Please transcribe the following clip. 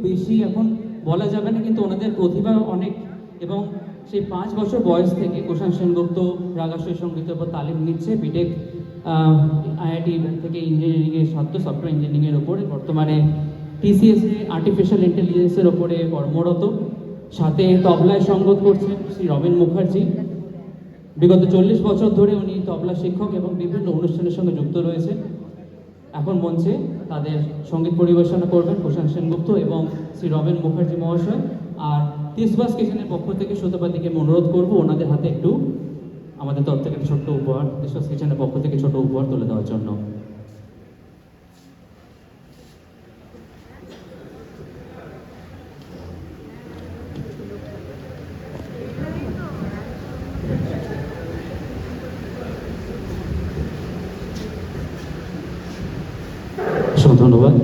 বেশি এখন বলা যাবে না, কিন্তু ওনাদের প্রতিভা অনেক। এবং সেই 5 বছর বয়স থেকে কুষাণ সেনগুপ্ত রাগাশ্বরী সঙ্গীতের উপর তালিম নিচ্ছে। বিটেক আইআইটি থেকে ইঞ্জিনিয়ারিংয়ের সফটওয়্যার ইঞ্জিনিয়ারিংয়ের ওপরে, বর্তমানে টিসিএসে আর্টিফিশিয়াল ইন্টেলিজেন্সের ওপরে কর্মরত। সাথে তবলায় সঙ্গত করছেন শ্রী রবীন মুখার্জি। বিগত 40 বছর ধরে উনি তবলা শিক্ষক এবং বিভিন্ন অনুষ্ঠানের সঙ্গে যুক্ত রয়েছে। এখন মঞ্চে তাদের সঙ্গীত পরিবেশনা করবেন কুষাণ সেনগুপ্ত এবং শ্রী রবীন মুখার্জি মহাশয়। আর তিসবাস কিচেনের পক্ষ থেকে শ্রোতাবাদীকে আমি অনুরোধ করবো ওনাদের হাতে একটু আমাদের তরফ থেকে ছোট্ট উপহার, তিসবাস কিচেনের পক্ষ থেকে ছোট উপহার তুলে দেওয়ার জন্য। ধন্যবাদ।